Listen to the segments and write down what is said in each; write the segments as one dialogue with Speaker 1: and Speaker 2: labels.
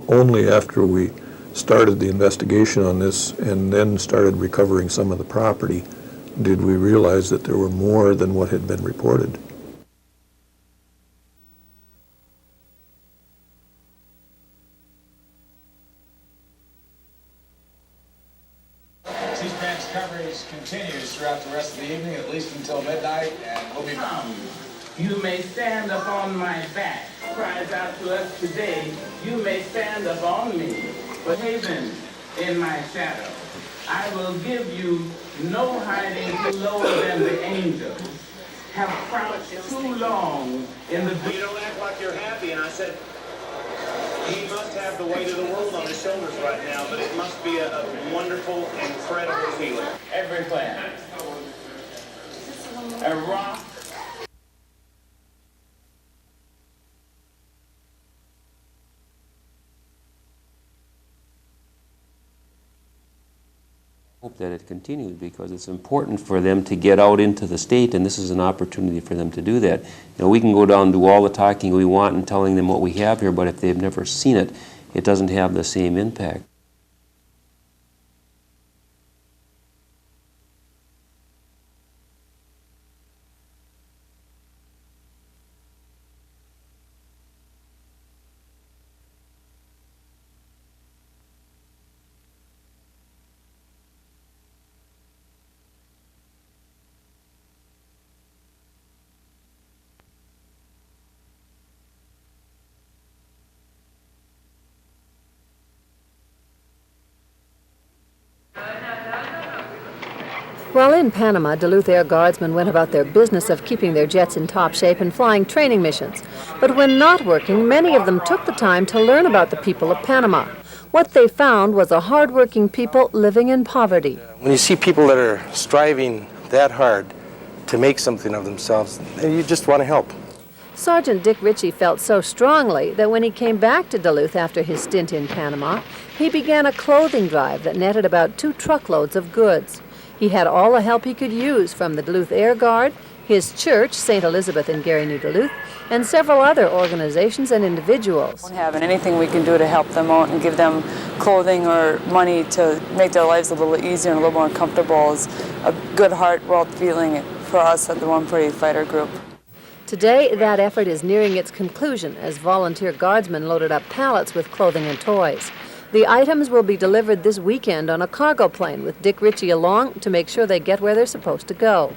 Speaker 1: only after we started the investigation on this and then started recovering some of the property did we realize that there were more than what had been reported.
Speaker 2: C-SPAN's coverage continues throughout the rest of the evening, at least until midnight, and we'll be back.
Speaker 3: You may stand upon my back, cries out to us today. You may stand upon me, but haven in my shadow. I will give you no hiding lower than the angels. Have crouched too long in the...
Speaker 4: You don't act like you're happy, and I said, he must have the weight of the world on his shoulders right now, but it must be a wonderful, incredible feeling.
Speaker 3: Everything. A rock.
Speaker 5: Hope that it continues, because it's important for them to get out into the state, and this is an opportunity for them to do that. You know, we can go down and do all the talking we want and telling them what we have here, but if they've never seen it, it doesn't have the same impact.
Speaker 6: While in Panama, Duluth Air Guardsmen went about their business of keeping their jets in top shape and flying training missions. But when not working, many of them took the time to learn about the people of Panama. What they found was a hard-working people living in poverty.
Speaker 7: When you see people that are striving that hard to make something of themselves, you just want to help.
Speaker 6: Sergeant Dick Ritchie felt so strongly that when he came back to Duluth after his stint in Panama, he began a clothing drive that netted about 2 truckloads of goods. He had all the help he could use from the Duluth Air Guard, his church, St. Elizabeth in Gary, New Duluth, and several other organizations and individuals.
Speaker 8: Having anything we can do to help them out and give them clothing or money to make their lives a little easier and a little more comfortable is a good heartfelt feeling for us at the 148 Fighter Group.
Speaker 6: Today, that effort is nearing its conclusion as volunteer guardsmen loaded up pallets with clothing and toys. The items will be delivered this weekend on a cargo plane with Dick Ritchie along to make sure they get where they're supposed to go.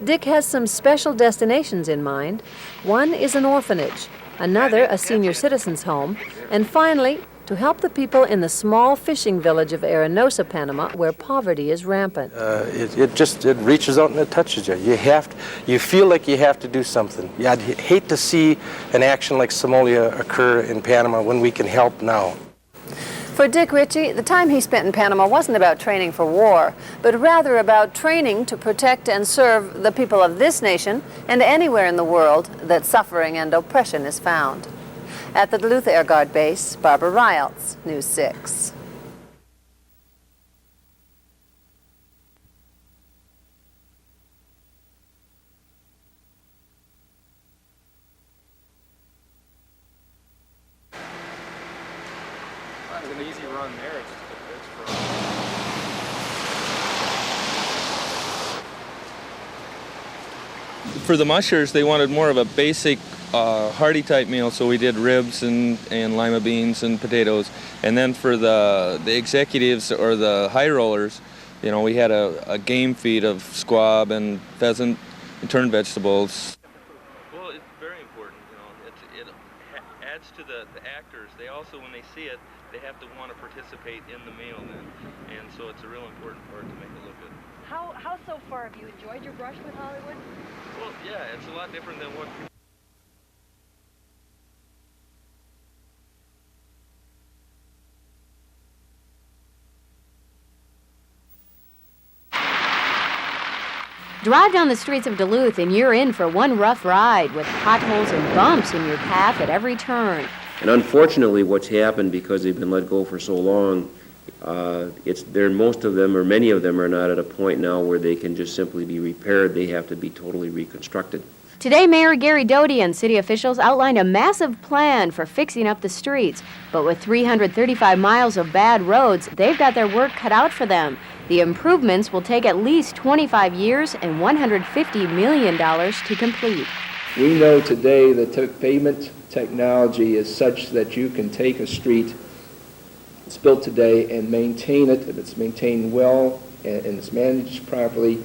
Speaker 6: Dick has some special destinations in mind. One is an orphanage, another a senior citizens' home, and finally, to help the people in the small fishing village of Arenosa, Panama, where poverty is rampant.
Speaker 7: It reaches out and it touches you. You feel like you have to do something. I'd hate to see an action like Somalia occur in Panama when we can help now.
Speaker 6: For Dick Ritchie, the time he spent in Panama wasn't about training for war, but rather about training to protect and serve the people of this nation and anywhere in the world that suffering and oppression is found. At the Duluth Air Guard Base, Barbara Riles, News 6.
Speaker 9: It was an easy run there. For the mushers, they wanted more of a basic hearty type meal, so we did ribs and lima beans and potatoes. And then for the executives or the high rollers, you know, we had a game feed of squab and pheasant and turned vegetables. Well, it's very important, you know. It adds to the actors. They also, when they see it, they have to want to participate in the meal then. And so it's a real important part to make it look good.
Speaker 10: How so far have you enjoyed your brush with Hollywood?
Speaker 9: Well, yeah, it's a lot different than what people...
Speaker 10: Drive down the streets of Duluth and you're in for one rough ride with potholes and bumps in your path at every turn.
Speaker 5: And unfortunately, what's happened, because they've been let go for so long, most of them, or many of them, are not at a point now where they can just simply be repaired. They have to be totally reconstructed.
Speaker 10: Today, Mayor Gary Doty and city officials outlined a massive plan for fixing up the streets. But with 335 miles of bad roads, they've got their work cut out for them. The improvements will take at least 25 years and $150 million to complete.
Speaker 11: We know today that pavement technology is such that you can take a street that's built today and maintain it. If it's maintained well and it's managed properly,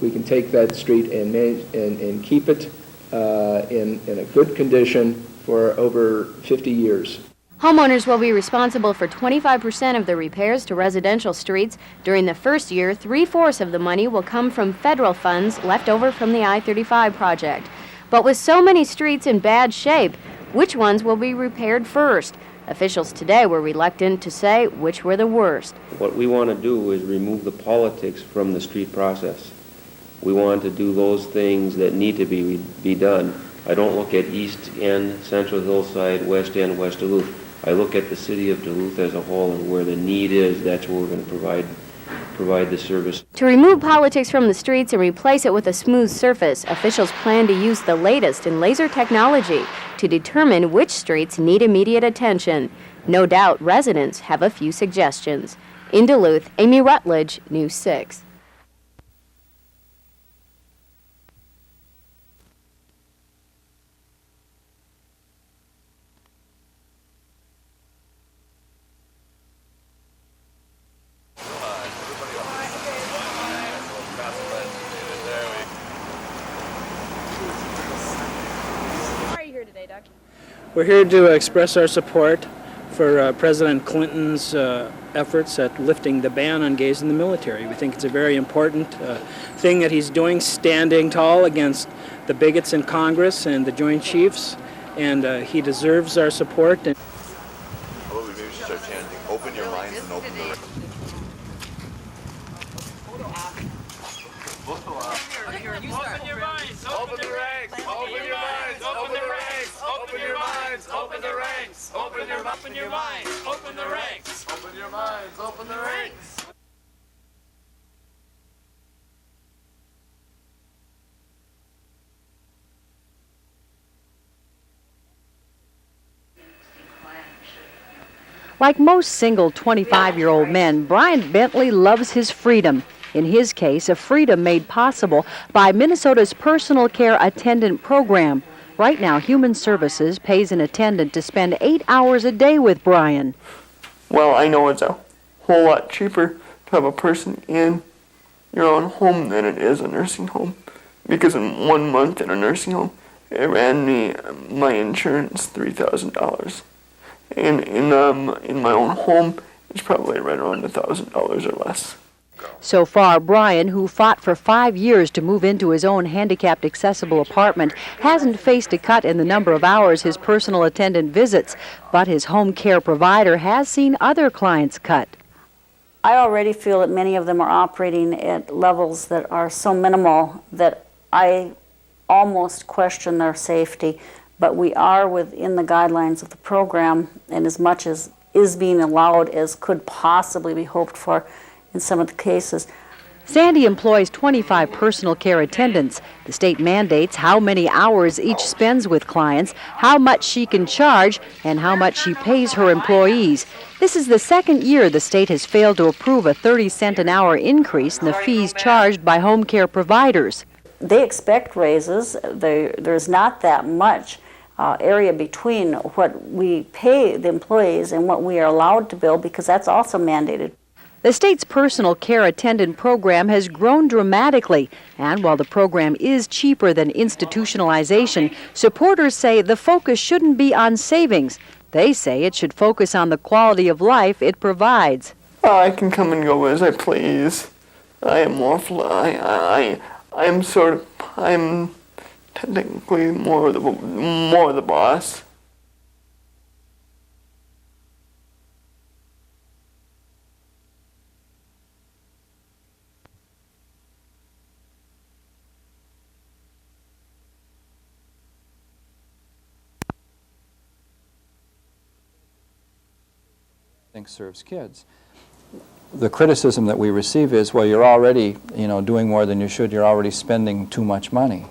Speaker 11: we can take that street and manage and keep it in a good condition for over 50 years.
Speaker 10: Homeowners will be responsible for 25% of the repairs to residential streets. During the first year, 3/4 of the money will come from federal funds left over from the I-35 project. But with so many streets in bad shape, which ones will be repaired first? Officials today were reluctant to say which were the worst.
Speaker 5: What we want to do is remove the politics from the street process. We want to do those things that need to be done. I don't look at East End, Central Hillside, West End, West Duluth. I look at the city of Duluth as a whole, and where the need is, that's where we're going to provide the service.
Speaker 10: To remove politics from the streets and replace it with a smooth surface, officials plan to use the latest in laser technology to determine which streets need immediate attention. No doubt residents have a few suggestions. In Duluth, Amy Rutledge, News 6.
Speaker 12: We're here to express our support for President Clinton's efforts at lifting the ban on gays in the military. We think it's a very important thing that he's doing, standing tall against the bigots in Congress and the Joint Chiefs, and he deserves our support.
Speaker 13: How about we maybe start chanting, open your minds and open the ranks.
Speaker 2: Open your minds, open the ranks, open your minds, open the ranks, open your minds, open the ranks, open your minds, open the ranks, open your minds, open the ranks.
Speaker 14: Like most single 25-year-old men, Brian Bentley loves his freedom. In his case, a freedom made possible by Minnesota's personal care attendant program. Right now, Human Services pays an attendant to spend 8 hours a day with Brian.
Speaker 15: Well, I know it's a whole lot cheaper to have a person in your own home than it is a nursing home. Because in 1 month in a nursing home, it ran me, my insurance, $3,000. And in my own home, it's probably right around $1,000 or less.
Speaker 14: So far, Brian, who fought for 5 years to move into his own handicapped accessible apartment, hasn't faced a cut in the number of hours his personal attendant visits, but his home care provider has seen other clients cut.
Speaker 16: I already feel that many of them are operating at levels that are so minimal that I almost question their safety, but we are within the guidelines of the program, and as much as is being allowed as could possibly be hoped for in some of the cases.
Speaker 14: Sandy employs 25 personal care attendants. The state mandates how many hours each spends with clients, how much she can charge, and how much she pays her employees. This is the second year the state has failed to approve a 30-cent an hour increase in the fees charged by home care providers.
Speaker 16: They expect raises. There's not that much area between what we pay the employees and what we are allowed to bill, because that's also mandated.
Speaker 14: The state's personal care attendant program has grown dramatically, and while the program is cheaper than institutionalization, supporters say the focus shouldn't be on savings. They say it should focus on the quality of life it provides.
Speaker 15: I can come and go as I please. I am awful. I'm technically more the boss.
Speaker 17: Serves kids. The criticism that we receive is, well, you're already, doing more than you should. You're already spending too much money.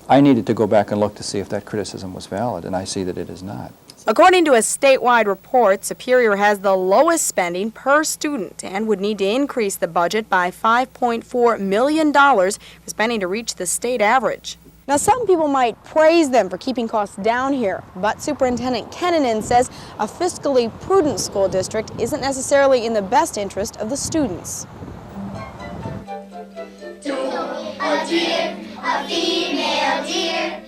Speaker 17: I needed to go back and look to see if that criticism was valid, and I see that it is not.
Speaker 18: According to a statewide report, Superior has the lowest spending per student and would need to increase the budget by $5.4 million for spending to reach the state average. Now, some people might praise them for keeping costs down here, but Superintendent Kennanen says a fiscally prudent school district isn't necessarily in the best interest of the students.
Speaker 2: A deer, a female deer.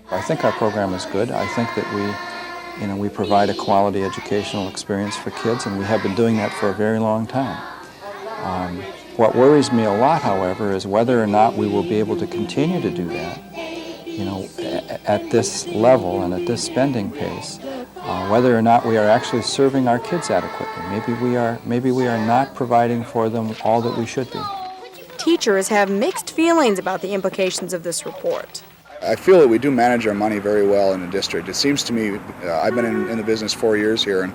Speaker 17: I think our program is good. I think that we provide a quality educational experience for kids, and we have been doing that for a very long time. What worries me a lot, however, is whether or not we will be able to continue to do that, at this level and at this spending pace, whether or not we are actually serving our kids adequately. Maybe we are not providing for them all that we should be.
Speaker 18: Teachers have mixed feelings about the implications of this report.
Speaker 19: I feel that we do manage our money very well in the district. It seems to me, I've been in the business 4 years here,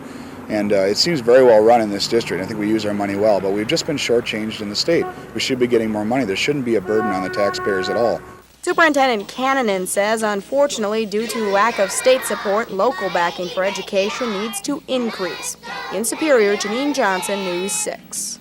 Speaker 19: and it seems very well run in this district. I think we use our money well, but we've just been shortchanged in the state. We should be getting more money. There shouldn't be a burden on the taxpayers at all.
Speaker 18: Superintendent Kennanen says, unfortunately, due to lack of state support, local backing for education needs to increase. In Superior, Janine Johnson, News 6.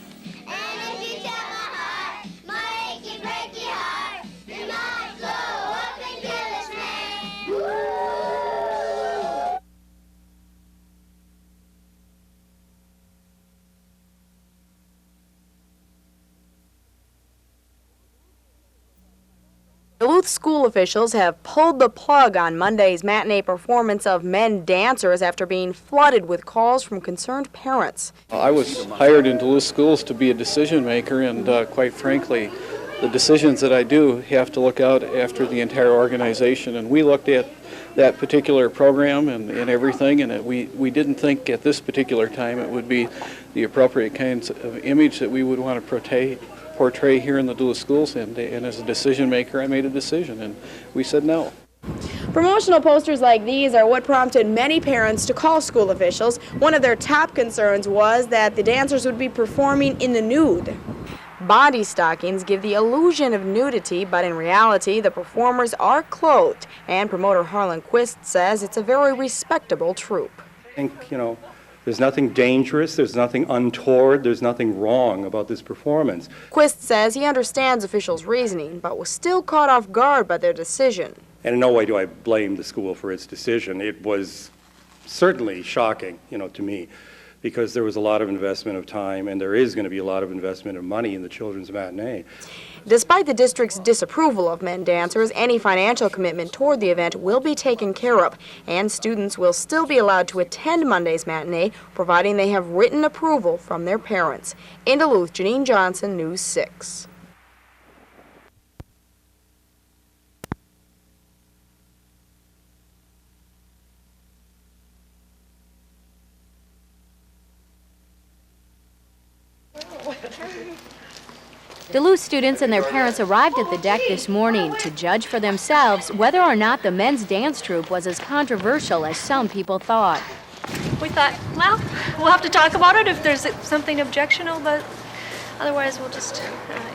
Speaker 18: Duluth school officials have pulled the plug on Monday's matinee performance of men dancers after being flooded with calls from concerned parents.
Speaker 20: I was hired in Duluth schools to be a decision maker, and quite frankly, the decisions that I do have to look out after the entire organization, and we looked at that particular program and everything, and we didn't think at this particular time it would be the appropriate kinds of image that we would want to portray here in the Duluth schools, and as a decision maker I made a decision, and we said no.
Speaker 18: Promotional posters like these are what prompted many parents to call school officials. One of their top concerns was that the dancers would be performing in the nude. Body stockings give the illusion of nudity, but in reality the performers are clothed, and promoter Harlan Quist says it's a very respectable troupe.
Speaker 21: I think, there's nothing dangerous, there's nothing untoward, there's nothing wrong about this performance.
Speaker 18: Quist says he understands officials' reasoning, but was still caught off guard by their decision.
Speaker 21: And in no way do I blame the school for its decision. It was certainly shocking, to me, because there was a lot of investment of time, and there is going to be a lot of investment of money in the children's matinee.
Speaker 18: Despite the district's disapproval of men dancers, any financial commitment toward the event will be taken care of, and students will still be allowed to attend Monday's matinee, providing they have written approval from their parents. In Duluth, Janine Johnson, News 6.
Speaker 10: Duluth students and their parents arrived at the deck this morning to judge for themselves whether or not the men's dance troupe was as controversial as some people thought.
Speaker 22: We thought, well, we'll have to talk about it if there's something objectionable, but otherwise we'll just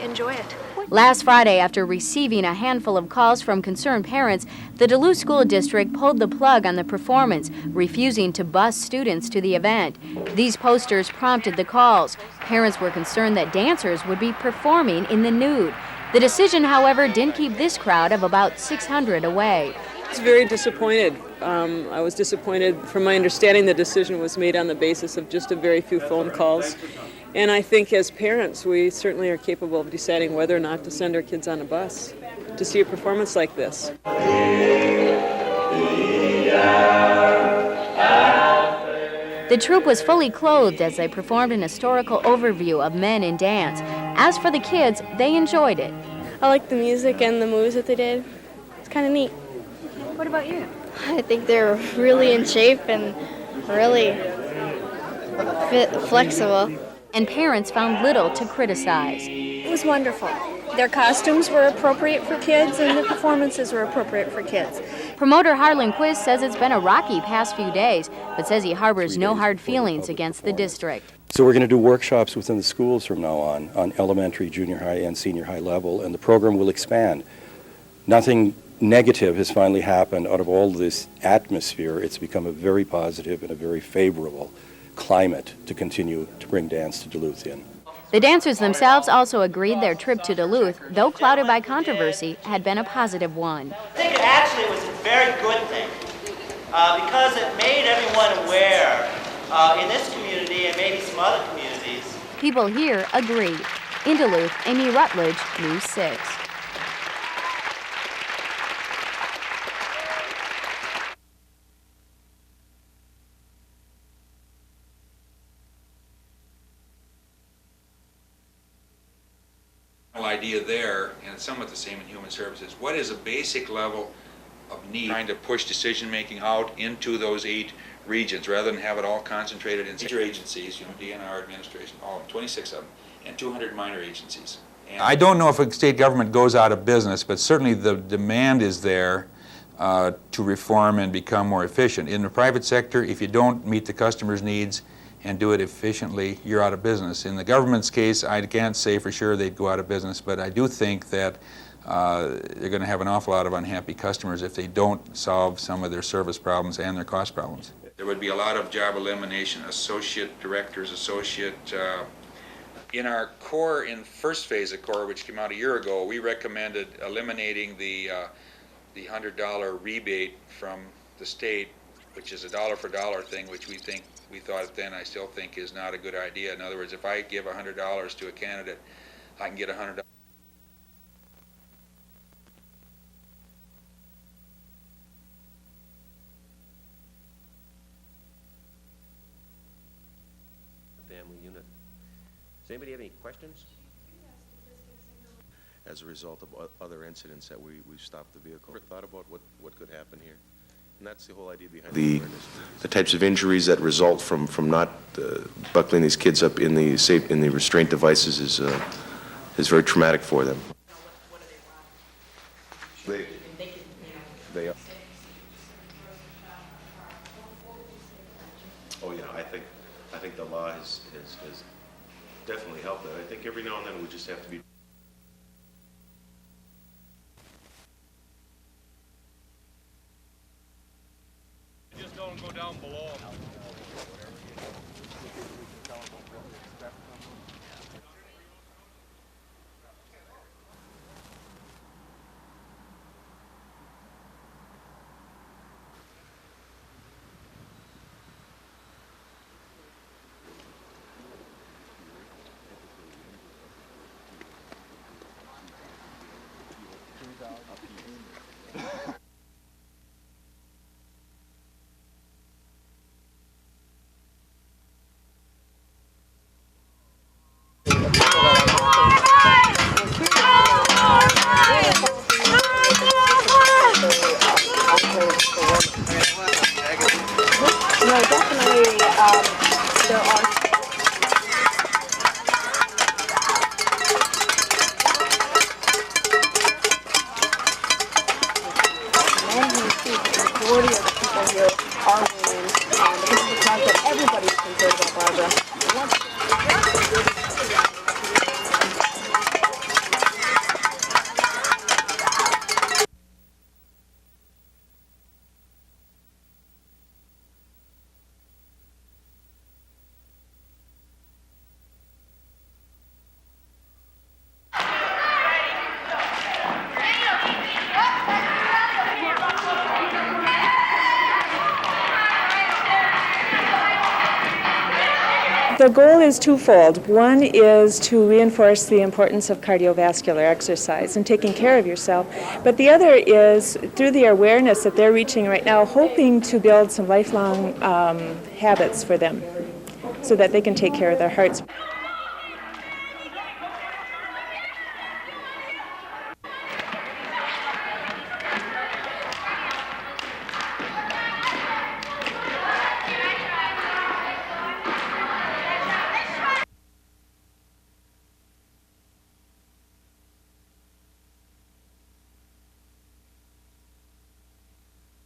Speaker 22: enjoy it.
Speaker 10: Last Friday, after receiving a handful of calls from concerned parents, the Duluth School District pulled the plug on the performance, refusing to bus students to the event. These posters prompted the calls. Parents were concerned that dancers would be performing in the nude. The decision, however, didn't keep this crowd of about 600 away.
Speaker 23: I was very disappointed. I was disappointed. From my understanding, the decision was made on the basis of just a very few phone calls. And I think as parents, we certainly are capable of deciding whether or not to send our kids on a bus to see a performance like this.
Speaker 10: The troupe was fully clothed as they performed an historical overview of men in dance. As for the kids, they enjoyed it.
Speaker 24: I like the music and the moves that they did. It's kind of neat.
Speaker 22: What about you?
Speaker 24: I think they're really in shape and really flexible.
Speaker 10: And parents found little to criticize.
Speaker 22: It was wonderful. Their costumes were appropriate for kids and the performances were appropriate for kids.
Speaker 10: Promoter Harlan Quist says it's been a rocky past few days, but says he harbors no hard feelings against the district.
Speaker 21: So we're going to do workshops within the schools from now on elementary, junior high, and senior high level, and the program will expand. nothing negative has finally happened out of all this atmosphere. It's become a very positive and a very favorable climate to continue to bring dance to Duluth in.
Speaker 10: The dancers themselves also agreed their trip to Duluth, though clouded by controversy, had been a positive one.
Speaker 1: I think it actually was a very good thing because it made everyone aware in this community and maybe some other communities.
Speaker 10: People here agreed. In Duluth, Amy Rutledge, News 6.
Speaker 3: Idea there, and it's somewhat the same in human services. What is a basic level of need? Trying to push decision making out into those 8 regions rather than have it all concentrated in major agencies, DNR administration, all 26 of them, and 200 minor agencies. And
Speaker 4: I don't know if a state government goes out of business, but certainly the demand is there to reform and become more efficient. In the private sector, if you don't meet the customer's needs and do it efficiently, you're out of business. In the government's case, I can't say for sure they'd go out of business, but I do think that they're going to have an awful lot of unhappy customers if they don't solve some of their service problems and their cost problems.
Speaker 3: there would be a lot of job elimination, associate directors, in our core, in first phase of core, which came out a year ago, we recommended eliminating the $100 rebate from the state, which is a dollar for dollar thing, which we thought then, I still think is not a good idea. In other words, if I give $100 to a candidate, I can get $100.
Speaker 5: Family unit. Does anybody have any questions?
Speaker 13: As a result of other incidents that we've stopped the vehicle. Ever thought about what could happen here? And that's the whole idea behind the types of injuries that result from not buckling these kids up in the restraint devices is very traumatic for them. They oh yeah, I think the law has definitely helped that. I think every now and then we just have to be.
Speaker 2: Just don't go down below.
Speaker 8: No, definitely, there are. The majority of the people here are women, and this is a cause that everybody's concerned about, Barbara.
Speaker 25: The goal is twofold. One is to reinforce the importance of cardiovascular exercise and taking care of yourself. But the other is, through the awareness that they're reaching right now, hoping to build some lifelong habits for them so that they can take care of their hearts.